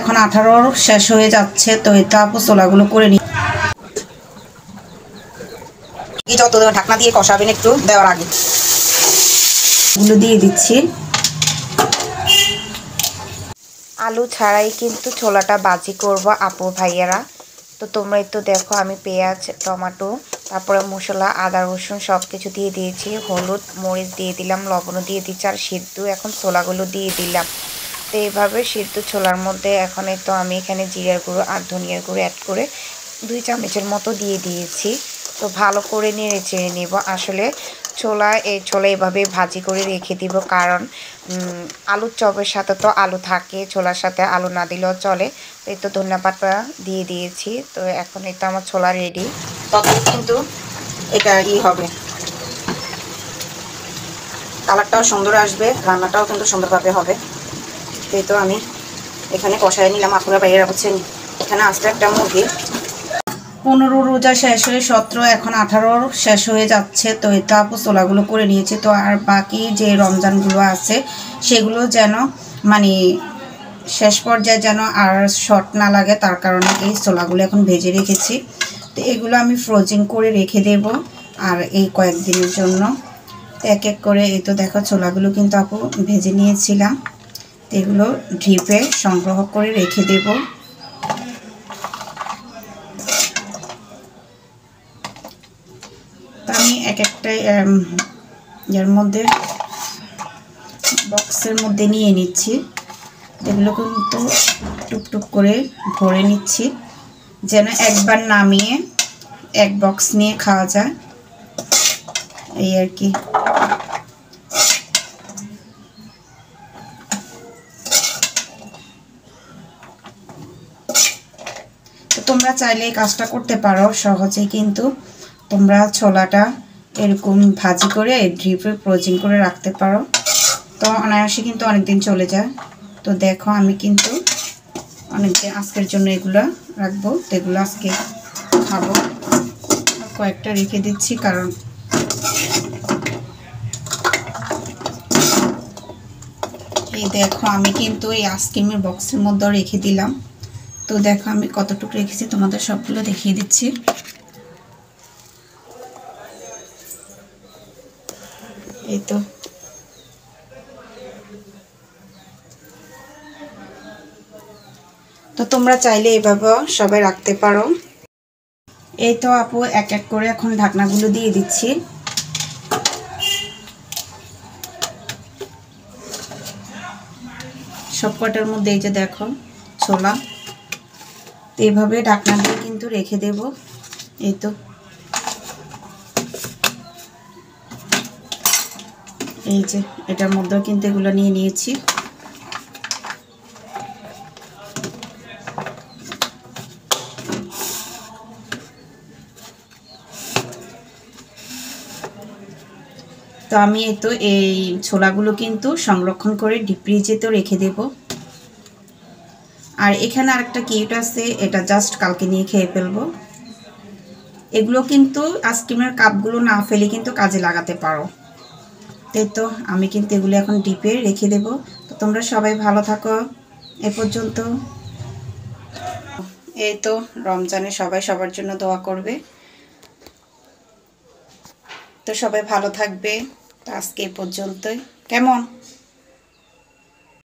এখন 18 শেষ হয়ে যাচ্ছে, তো এটা আপু ছোলাগুলো করে নি। এই যত ঢাকনা দিয়ে কষাবেন একটু দেওয়ার আগে এগুলো দিয়ে দিচ্ছি। আলু ছাড়াই কিন্তু ছোলাটা ভাজি করব আপু ভাইয়ারা। তো তোমরা একটু দেখো, আমি পেঁয়াজ, টমেটো, তারপরে মশলা, আদা রসুন সব কিছু দিয়ে দিয়েছি, হলুদ মরিচ দিয়ে দিলাম, লবণও দিয়ে দিচ্ছি, আর সিদ্ধ এখন ছোলাগুলো দিয়ে দিলাম। তো এইভাবে সিদ্ধ ছোলার মধ্যে এখন তো আমি এখানে জিরার গুঁড়ো আর ধনিয়ার গুঁড়ো অ্যাড করে 2 চামচের মতো দিয়ে দিয়েছি। তো ভালো করে নেড়ে চেড়ে নেব। আসলে ছোলা এভাবে ভাজি করে রেখে দিব, কারণ আলুর চপের সাথে তো আলু থাকে, ছোলার সাথে আলু না দিলেও চলে। তো এই তো ধনিয়া পাতা দিয়ে দিয়েছি। তো এখন এই তো আমার ছোলা রেডি। তখন কিন্তু এটা হবে, কালারটাও সুন্দর আসবে, রান্নাটাও কিন্তু সুন্দরভাবে হবে। এই তো আমি এখানে কষাই নিলাম। আপনারা বাইরে হচ্ছেন এখানে আসতে একটা মুরগি 15 রোজা শেষ হয়ে 17, এখন 18 শেষ হয়ে যাচ্ছে। তো এটা আপু ছোলাগুলো করে নিয়েছে। তো আর বাকি যে রমজানগুলো আছে সেগুলো যেন মানে শেষ পর্যায়ে যেন আর শর্ট না লাগে, তার কারণে এই ছোলাগুলো এখন ভেজে রেখেছি। তো এগুলো আমি ফ্রোজিং করে রেখে দেব আর এই কয়েকদিনের জন্য। এক এক করে এই তো দেখো ছোলাগুলো কিন্তু আপু ভেজে নিয়েছিলাম। এগুলো ডিপে সংগ্রহ করে রেখে দেব। আমি এক একটা এর মধ্যে বক্সের মধ্যে নিয়ে নিচ্ছি। এগুলো কিন্তু টুকটুক করে ভরে নিচ্ছি, যেন একবার নামিয়ে এক বক্স নিয়ে খাওয়া যায়, এই আর কি। তো তোমরা চাইলে এই কাজটা করতে পারো সহজেই, কিন্তু তোমরা ছোলাটা এরকম ভাজি করে ডিপে ফ্রোজিং করে রাখতে পারো, তো অনায়াসে কিন্তু অনেকদিন চলে যায়। তো দেখো আমি কিন্তু অনেকদিন আজকের জন্য এগুলো রাখবো, তো এগুলো আজকে খাবো। কয়েকটা রেখে দিচ্ছি, কারণ এই দেখো আমি কিন্তু এই আইসক্রিমের বক্সের মধ্যে রেখে দিলাম। তো দেখো আমি কতটুকু রেখেছি, তোমাদের সবগুলো দেখিয়ে দিচ্ছি। এই তো তোমরা চাইলে এভাবে সবাই রাখতে পারো। এই তো আপু এক এক করে এখন ঢাকনাগুলো দিয়ে দিচ্ছি। সব কটার মধ্যে এই যে দেখো ছোলা, এইভাবে ঢাকনা দিয়ে কিন্তু রেখে দেব। এই তো এই যে এটার মধ্যেও কিন্তু এগুলো নিয়ে নিয়েছি। তো আমি এই ছোলাগুলো কিন্তু সংরক্ষণ করে ডিপ ফ্রিজে তো রেখে দেব। আর এখানে আরেকটা কিউট আছে, এটা জাস্ট কালকে নিয়ে খেয়ে ফেলবো। এগুলো কিন্তু আইসক্রিমের কাপগুলো না ফেলে কিন্তু কাজে লাগাতে পারো। তাই তো আমি কিন্তু এগুলো এখন ডিপে রেখে দেব। তো তোমরা সবাই ভালো থাকো এ পর্যন্ত। এই তো রমজানে সবাই সবার জন্য দোয়া করবে। তো সবাই ভালো থাকবে। তো আজকে এ পর্যন্তই, কেমন?